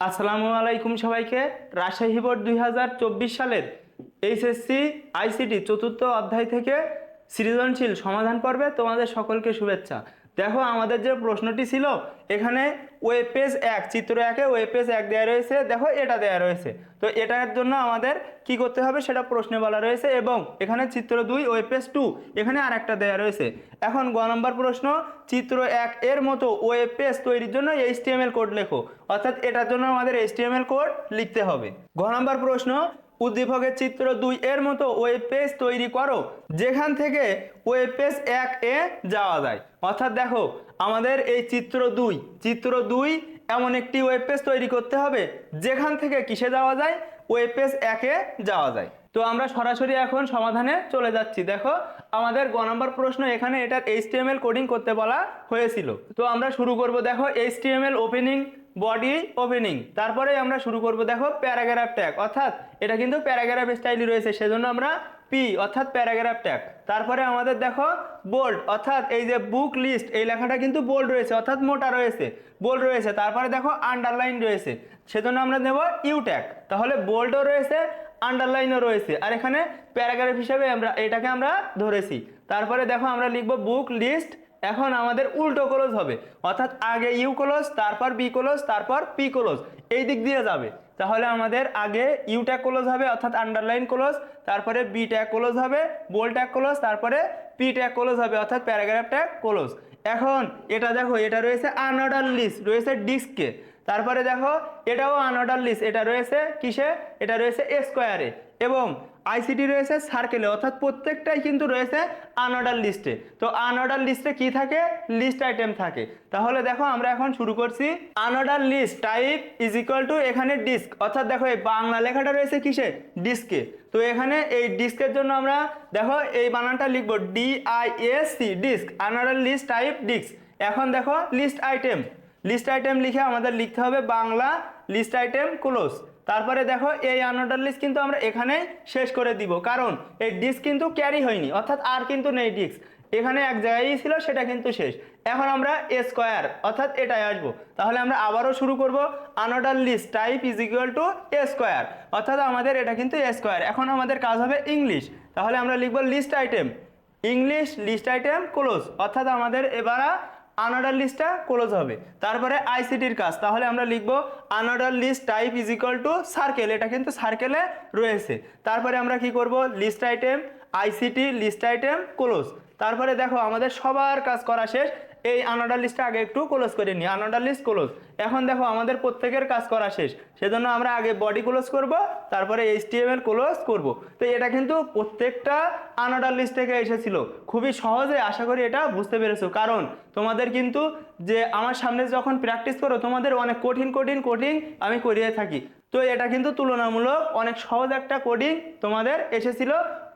আসসালামু আলাইকুম সবাইকে। রাজশাহী বোর্ড 2024 সালের এইচএসসি আইসিটি চতুর্থ অধ্যায় থেকে সৃজনশীল সমাধান পর্বে তোমাদের সকলকে শুভেচ্ছা। দেখো, আমাদের যে প্রশ্নটি ছিল এখানে ওয়েব পেজ 1 চিত্র 1-এ ওয়েব পেজ 1 দেওয়া রয়েছে। দেখো, এটা দেওয়া রয়েছে, তো এটার জন্য আমাদের কি করতে হবে সেটা প্রশ্নে বলা রয়েছে। এবং এখানে চিত্র 2 ওয়েব পেজ 2 এখানে আরেকটা দেওয়া রয়েছে। এখন গ নম্বর প্রশ্ন, চিত্র 1 এর মতো ওয়েব পেজ তৈরির জন্য এইচটিএমএল কোড লেখো। অর্থাৎ এটার জন্য আমাদের এইচটিএমএল কোড লিখতে হবে। ঘ নম্বর প্রশ্ন, উদ্দীপকের চিত্র 2 এর মতো ওয়েব পেজ তৈরি করো যেখান থেকে ওয়েব পেজ 1 এ যাওয়া যায়। অর্থাৎ দেখো, আমাদের এই চিত্র 2 এমন একটি ওয়েব পেজ তৈরি করতে হবে যেখান থেকে কিসে যাওয়া যায়, ওয়েব পেজ 1 এ যাওয়া যায়। তো আমরা সরাসরি এখন সমাধানে চলে যাচ্ছি। দেখো, আমাদের গ নম্বর প্রশ্ন, এখানে এটার এইচটিএমএল কোডিং করতে বলা হয়েছিল। তো আমরা শুরু করব। দেখো, এইচটিএমএল ওপেনিং, বডি ওপেনিং, তারপরে আমরা শুরু করব। দেখো, প্যারাগ্রাফ ট্যাগ, অর্থাৎ এটা কিন্তু প্যারাগ্রাফ স্টাইলই রয়েছে, সেজন্য আমরা পি অর্থাৎ প্যারাগ্রাফ ট্যাগ। তারপরে আমাদের দেখো বোল্ড, অর্থাৎ এই যে বুক লিস্ট এই লেখাটা কিন্তু বোল্ড রয়েছে, অর্থাৎ মোটা রয়েছে, বোল্ড রয়েছে। তারপরে দেখো আন্ডারলাইন রয়েছে, সেজন্য আমরা নেব ইউ ট্যাগ। তাহলে বোল্ডও রয়েছে, আন্ডারলাইনও রয়েছে, আর এখানে প্যারাগ্রাফ হিসেবে এটাকে আমরা ধরেছি। তারপরে দেখো আমরা লিখব বুক লিস্ট। এখন আমাদের উল্টো ক্লোজ হবে, অর্থাৎ আগে ইউ ক্লোজ, তারপর বি ক্লোজ, তারপর পি ক্লোজ, এই দিক দিয়ে যাবে। তাহলে আমাদের আগে ইউ ট্যাগ ক্লোজ হবে, অর্থাৎ আন্ডারলাইন ক্লোজ, তারপরে বি ট্যাগ ক্লোজ হবে, বোল্ড ট্যাগ ক্লোজ, তারপরে পি ট্যাগ ক্লোজ হবে, অর্থাৎ প্যারাগ্রাফ ট্যাগ ক্লোজ। এখন এটা দেখো, এটা রয়েছে আনঅর্ডার লিস্ট, রয়েছে ডিস্কে। তারপরে দেখো এটাও আনঅর্ডার লিস্ট, এটা রয়েছে কিসে, এটা রয়েছে স্কোয়ারে। এবং আইসিটি রয়েছে সার্কেলে, অর্থাৎ প্রত্যেকটাই কিন্তু রয়েছে আনঅর্ডার লিস্টে। তো আনঅর্ডার লিস্টে কি থাকে, লিস্ট আইটেম থাকে। তাহলে দেখো আমরা এখন শুরু করছি। Unordered list type is equal to, এখানে ডিস্ক, অর্থাৎ দেখো এই বাংলা লেখাটা রয়েছে কিসে, ডিস্কে। তো এখানে এই ডিস্কের জন্য আমরা দেখো এই বানানটা লিখবো D I S C, disc, unordered list type disc. এখন দেখো লিস্ট আইটেম, লিস্ট আইটেম লিখে আমাদের লিখতে হবে বাংলা লিস্ট আইটেম ক্লোজ। তারপরে দেখো এই আনঅর্ডার লিস্ট কিন্তু আমরা এখানেই শেষ করে দিব, কারণ এই ডিস্ক কিন্তু ক্যারি হয়নি, অর্থাৎ আর কিন্তু নেই ডিস্ক, এখানে এক জায়গায় ছিল, সেটা কিন্তু শেষ। এখন আমরা স্কোয়ার অর্থাৎ এটাই আসবো। তাহলে আমরা আবারও শুরু করব, unordered list type is equal to square, অর্থাৎ আমাদের এটা কিন্তু স্কোয়ার। এখন আমাদের কাজ হবে ইংলিশ, তাহলে আমরা লিখবো list item, English list item close, অর্থাৎ আমাদের এবার আনঅর্ডার লিস্টটা ক্লোজ হবে। তারপরে আইসিটির কাজ, তাহলে আমরা লিখবো unordered list type is equal to circle, এটা কিন্তু সার্কেলে রয়েছে। তারপরে আমরা কি করব, list item ICT list item close. তারপরে দেখো আমাদের সবার কাজ করা শেষ। এই আনঅর্ডার লিস্টটা আগে একটু ক্লোজ করে নিই, আনঅর্ডার লিস্ট ক্লোজ। এখন দেখো আমাদের প্রত্যেকের কাজ করা শেষ, সেজন্য আমরা আগে বডি ক্লোজ করব, তারপরে এইচটিএমএল ক্লোজ করব। তো এটা কিন্তু প্রত্যেকটা আনঅর্ডার লিস্ট থেকে এসেছিল, খুবই সহজে, আশা করি এটা বুঝতে পেরেছো। কারণ তোমাদের কিন্তু যে আমার সামনে যখন প্র্যাকটিস করো তোমাদের অনেক কঠিন কঠিন কোডিং আমি করিয়ে থাকি, তো এটা কিন্তু তুলনামূলক অনেক সহজ একটা কোডিং তোমাদের এসেছিল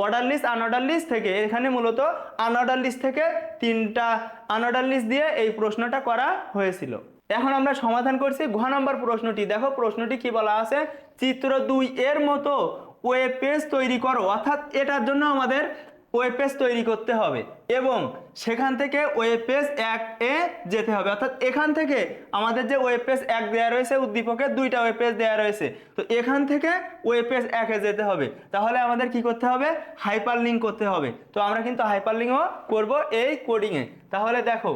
অর্ডার লিস্ট আনঅর্ডার লিস্ট থেকে। এখানে মূলত আনঅর্ডার লিস্ট থেকে 3টা আনঅর্ডার লিস্ট দিয়ে এই প্রশ্নটা করা হয়েছিল। এখন আমরা সমাধান করছি ঘ নম্বর প্রশ্নটি। দেখো প্রশ্নটি কি বলা আছে, চিত্র 2 এর মতো ওয়েব পেজ তৈরি করো। অর্থাৎ এটার জন্য আমাদের ওয়েব পেজ তৈরি করতে হবে এবং সেখান থেকে ওয়েব পেজ 1 এ যেতে হবে। অর্থাৎ এখান থেকে আমাদের যে ওয়েব পেজ 1 দেওয়া রয়েছে, উদ্দীপকের 2টা ওয়েব পেজ দেওয়া রয়েছে, তো এখান থেকে ওয়েব পেজ 1 এ যেতে হবে। তাহলে আমাদের কি করতে হবে, হাইপার লিঙ্ক করতে হবে। তো আমরা কিন্তু হাইপার লিঙ্কও করবো এই কোডিংয়ে। তাহলে দেখো,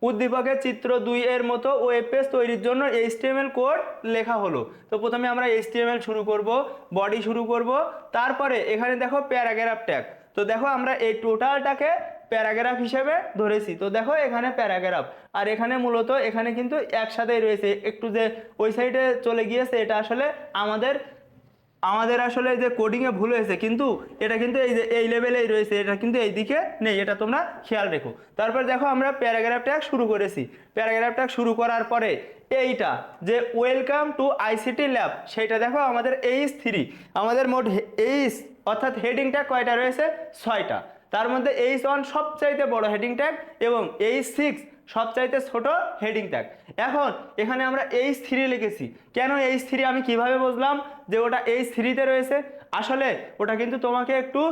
উদ্দীপকের চিত্র 2 এর মতো ওয়েব পেজ তৈরির জন্য এইচটিএমএল কোড লেখা হলো। তো প্রথমে আমরা এইচটিএমএল শুরু করব, বডি শুরু করব, তারপরে এখানে দেখো প্যারাগ্রাফ ট্যাগ। তো দেখো আমরা এই টোটালটাকে প্যারাগ্রাফ হিসেবে ধরেছি। তো দেখো এখানে প্যারাগ্রাফ, আর এখানে মূলত এখানে কিন্তু একসাথেই রয়েছে, একটু যে ওই সাইডে চলে গিয়েছে, এটা আসলে আমাদের আসলে যে কোডিংয়ে ভুল হয়েছে, কিন্তু এটা কিন্তু এই যে এই লেভেলেই রয়েছে, এটা কিন্তু এই দিকে নেই, এটা তোমরা খেয়াল রেখো। তারপর দেখো আমরা প্যারাগ্রাফ ট্যাগ শুরু করেছি। প্যারাগ্রাফ ট্যাগ শুরু করার পরে এইটা যে ওয়েলকাম টু আইসিটি ল্যাব, সেইটা দেখো আমাদের H3, আমাদের মোট H অর্থাৎ হেডিং ট্যাগ কয়টা রয়েছে, 6টা। তার মধ্যে H1 সবচাইতে বড় হেডিং ট্যাগ এবং H6 সবচাইতে ছোট হেডিং ট্যাগ। এখন এখানে আমরা H3 লিখেছি, কেন H3 আমি কিভাবে বুঝলাম যে ওটা H3-তে রয়েছে, আসলে ওটা কিন্তু তোমাকে একটু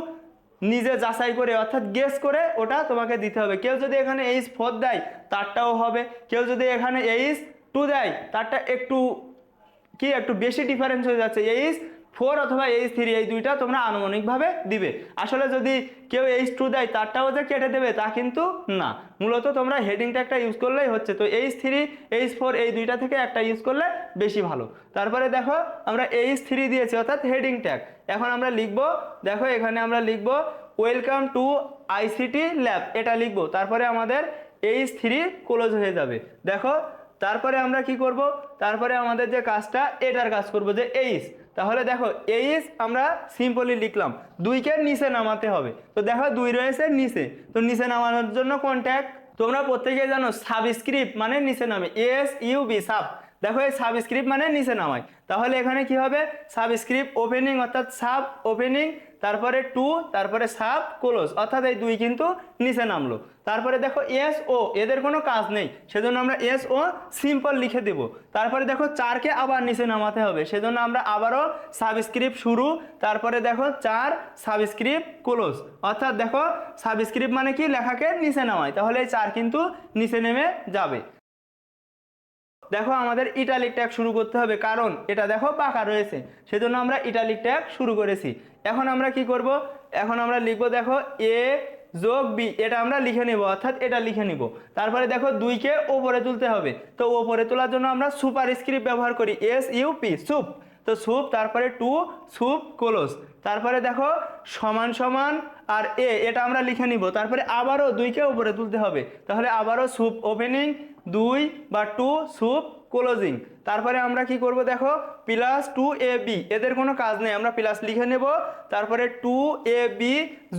নিজে যাচাই করে অর্থাৎ গেস করে ওটা তোমাকে দিতে হবে। কেউ যদি এখানে H4 দেয় তারটাও হবে, কেউ যদি এখানে H2 দেয় তারটা একটু কি একটু বেশি ডিফারেন্স হয়ে যাচ্ছে, H4 অথবা H3 এই দুইটা তোমরা আনুমানিকভাবে দিবে। আসলে যদি কেউ H2 দেয় তারটাও যে কেটে দেবে তা কিন্তু না, মূলত তোমরা হেডিং ট্যাগটা ইউজ করলেই হচ্ছে। তো H3 H4 এই দুইটা থেকে একটা ইউজ করলে বেশি ভালো। তারপরে দেখো আমরা H3 দিয়েছি অর্থাৎ হেডিং ট্যাগ। এখন আমরা লিখবো, দেখো এখানে আমরা লিখবো ওয়েলকাম টু আইসিটি ল্যাব, এটা লিখবো। তারপরে আমাদের H3 ক্লোজ হয়ে যাবে। দেখো তারপরে আমরা কি করব, তারপরে আমাদের যে কাজটা এটার কাজ করব যে H, তাহলে দেখো H আমরা সিম্পলি লিখলাম, 2কে নিচে নামাতে হবে। তো দেখো 2 রয়েছে নিচে, তো নিচে নামানোর জন্য কোন ট্যাগ তোমরা প্রত্যেকেই জানো, সাবস্ক্রিপ্ট মানে নিচে নামে, SUB সাব। দেখো এই সাবস্ক্রিপ্ট মানে নিচে নামায়, তাহলে এখানে কি হবে সাবস্ক্রিপ্ট ওপেনিং অর্থাৎ সাব ওপেনিং, তারপরে টু, তারপরে সাব ক্লোজ, অর্থাৎ এই 2 কিন্তু নিচে নামলো। তারপরে দেখো SO এদের কোনো কাজ নেই, সেজন্য আমরা SO সিম্পল লিখে দেব। তারপরে দেখো 4কে আবার নিচে নামাতে হবে, সেজন্য আমরা আবারও সাবস্ক্রিপ্ট শুরু, তারপরে দেখো 4 সাবস্ক্রিপ্ট ক্লোজ, অর্থাৎ দেখো সাবস্ক্রিপ্ট মানে কি লেখাকে নিচে নামায়, তাহলে এই 4 কিন্তু নিচে নেমে যাবে। দেখো আমাদের ইটালিক ট্যাগ শুরু করতে হবে, কারণ এটা দেখো বাঁকা রয়েছে, সেজন্য আমরা ইটালিক ট্যাগ শুরু করেছি। এখন আমরা কি করব, এখন আমরা লিখবো দেখো A যোগ B, এটা আমরা লিখে নিব, অর্থাৎ এটা লিখে নিব। তারপরে দেখো 2কে ওপরে তুলতে হবে, তো ওপরে তোলার জন্য আমরা সুপার স্ক্রিপ্ট ব্যবহার করি, SUP সুপ, তো সুপ, তারপরে 2 সুপ ক্লোজ, তারপরে দেখো সমান সমান আর এটা আমরা লিখে নিব। তারপরে আবারও 2কে উপরে তুলতে হবে, তাহলে আবারও সুপ ওপেনিং 2 বা 2 সুপ ক্লোজিং। তারপরে আমরা কি করব দেখো প্লাস 2AB, এদের কোনো কাজ নেই, আমরা প্লাস লিখে নেব। তারপরে 2AB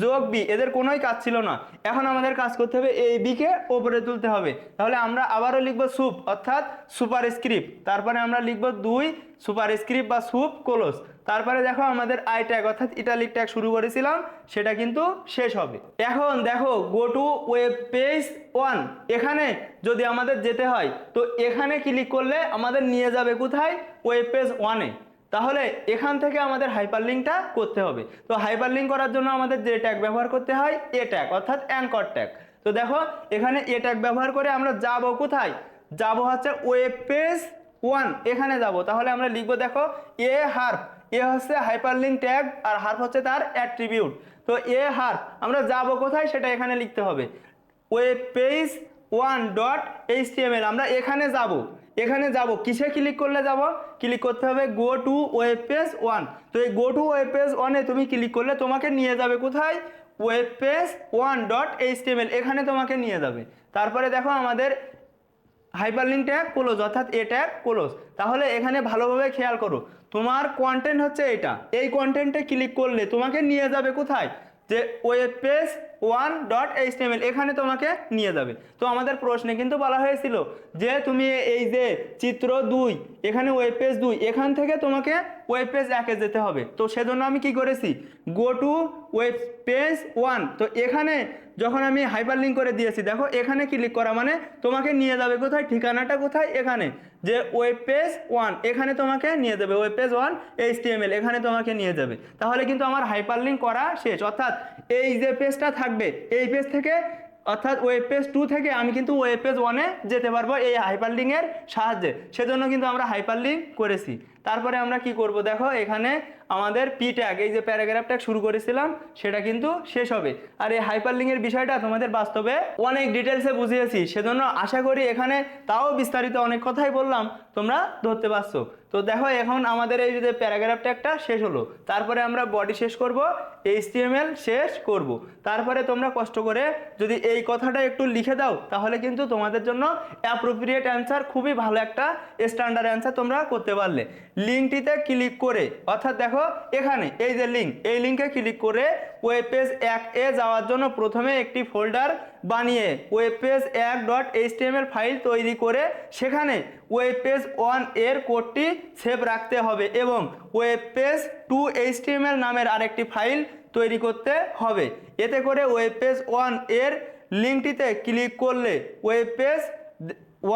যোগ B, এদের কোনোই কাজ ছিল না, এখন আমাদের কাজ করতে হবে AB-কে ওপরে তুলতে হবে, তাহলে আমরা আবারও লিখব সুপ অর্থাৎ সুপার স্ক্রিপ্ট, তারপরে আমরা লিখব 2 সুপার স্ক্রিপ্ট বা সুপ ক্লোজ। তারপরে দেখো আমাদের আই ট্যাগ অর্থাৎ ইটালিক ট্যাগ শুরু করেছিলাম সেটা কিন্তু শেষ হবে। এখন দেখো গো টু ওয়েব পেজ 1, এখানে যদি আমাদের যেতে হয় তো এখানে ক্লিক করলে আমাদের নিয়ে যাবে কোথায়, ওয়েব পেজ 1-এ। তাহলে এখান থেকে আমাদের হাইপারলিংকটা করতে হবে। তো হাইপারলিংক করার জন্য আমাদের যে ট্যাগ ব্যবহার করতে হয় এ ট্যাগ অর্থাৎ অ্যাঙ্কর ট্যাগ। তো দেখো এখানে এ ট্যাগ ব্যবহার করে আমরা যাব কোথায়, যাব হচ্ছে ওয়েব পেজ 1, এখানে যাব। তাহলে আমরা লিখবো দেখো এ হার্প, এ হচ্ছে হাইপারলিংক ট্যাগ আর হার্প হচ্ছে তার অ্যাট্রিবিউট। তো এ হার্প আমরা যাব কোথায় সেটা এখানে লিখতে হবে, ওয়েব পেজ 1.html, আমরা এখানে যাব। এখানে যাব কিসে ক্লিক করলে যাব, ক্লিক করতে হবে গো টু ওয়েব পেজ 1। তো এই গো টু ওয়েব পেজ 1-এ তুমি ক্লিক করলে তোমাকে নিয়ে যাবে কোথায়, ওয়েব পেজ 1.html, এখানে তোমাকে নিয়ে যাবে। তারপরে দেখো আমাদের হাইপারলিংক ট্যাগ ক্লোজ অর্থাৎ এ ট্যাগ ক্লোজ। তাহলে এখানে ভালোভাবে খেয়াল করো, তোমার কন্টেন্ট হচ্ছে এটা, এই কন্টেন্টে ক্লিক করলে তোমাকে নিয়ে যাবে কোথায়, যে ওয়েব পেজ 1.html, এখানে তোমাকে নিয়ে যাবে। তো আমাদের প্রশ্নে কিন্তু বলা হয়েছিল যে তুমি এই যে চিত্র 2 এখানে ওয়েব পেজ 2, এখান থেকে তোমাকে ওয়েব পেজ 1-এ যেতে হবে। তো সেজন্য আমি কি করেছি, গো টু ওয়েব পেজ 1, তো এখানে যখন আমি হাইপারলিংক করে দিয়েছি দেখো এখানে ক্লিক করা মানে তোমাকে নিয়ে যাবে কোথায়, ঠিকানাটা কোথায়, এখানে যে ওয়েব পেজ 1, এখানে তোমাকে নিয়ে যাবে, ওয়েব পেজ 1.html, এখানে তোমাকে নিয়ে যাবে। তাহলে কিন্তু আমার হাইপারলিংক করা শেষ, অর্থাৎ এই যে পেজটা থাকবে এই পেজ থেকে অর্থাৎ ওয়েব পেজ 2 থেকে আমি কিন্তু ওয়েব পেজ 1-এ যেতে পারবো এই হাইপারলিংকের সাহায্যে, সেজন্য কিন্তু আমরা হাইপারলিংক করেছি। তারপরে আমরা কি করব দেখো এখানে আমাদের পি ট্যাগ, এই যে প্যারাগ্রাফ ট্যাগ শুরু করেছিলাম সেটা কিন্তু শেষ হবে। আর এই হাইপারলিংকের বিষয়টা তোমাদের বাস্তবে অনেক ডিটেলসে বুঝিয়েছি, সেজন্য আশা করি এখানে তাও বিস্তারিত অনেক কথাই বললাম তোমরা ধরতে পারছো। তো দেখো এখন আমাদের এই যে প্যারাগ্রাফ ট্যাগটা শেষ হলো, তারপরে আমরা বডি শেষ করব, HTML শেষ করব। তারপরে তোমরা কষ্ট করে যদি এই কথাটা একটু লিখে দাও তাহলে কিন্তু তোমাদের জন্য অ্যাপ্রোপ্রিয়েট অ্যান্সার, খুবই ভালো একটা স্ট্যান্ডার্ড অ্যান্সার তোমরা করতে পারলে। লিঙ্কটিতে ক্লিক করে অর্থাৎ দেখো এখানে এই যে লিঙ্ক, এই লিঙ্কে ক্লিক করে ওয়েব পেজ 1-এ যাওয়ার জন্য প্রথমে একটি ফোল্ডার বানিয়ে ওয়েব পেজ 1.html ফাইল তৈরি করে সেখানে ওয়েব পেজ 1 এর কোডটি সেভ রাখতে হবে এবং ওয়েব পেজ 2.html নামের আরেকটি ফাইল তৈরি করতে হবে। এতে করে ওয়েব পেজ 1 এর লিঙ্কটিতে ক্লিক করলে ওয়েব পেজ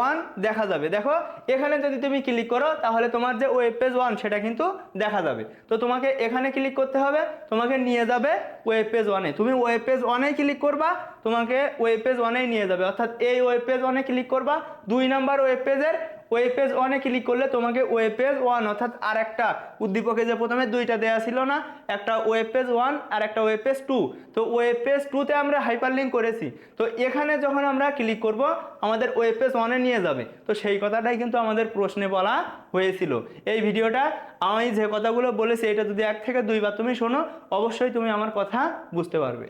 1 দেখা যাবে। দেখো এখানে যদি তুমি ক্লিক করো তাহলে তোমার যে ওয়েব পেজ 1 সেটা কিন্তু দেখা যাবে। তো তোমাকে এখানে ক্লিক করতে হবে, তোমাকে নিয়ে যাবে ওয়েব পেজ 1-এ। তুমি ওয়েব পেজ 1-এ ক্লিক করবা, তোমাকে ওয়েব পেজ 1-এই নিয়ে যাবে, অর্থাৎ এই ওয়েব পেজ 1-এ ক্লিক করবা, 2 নাম্বার ওয়েব পেজের ওয়েব পেজ ওয়ানে ক্লিক করলে তোমাকে ওয়েব পেজ ওয়ান অর্থাৎ আর একটা উদ্দীপকে যে প্রথমে দুইটা দেয়া ছিল না, একটা ওয়েব পেজ ওয়ান আর একটা ওয়েব পেজ টু, তো ওয়েব পেজ টুতে আমরা হাইপারলিঙ্ক করেছি। তো এখানে যখন আমরা ক্লিক করব আমাদের ওয়েব পেজ ওয়ানে নিয়ে যাবে। তো সেই কথাটাই কিন্তু আমাদের প্রশ্নে বলা হয়েছিল। এই ভিডিওটা আমি যে কথাগুলো বলেছি এটা যদি 1 থেকে 2 বার তুমি শোনো, অবশ্যই তুমি আমার কথা বুঝতে পারবে।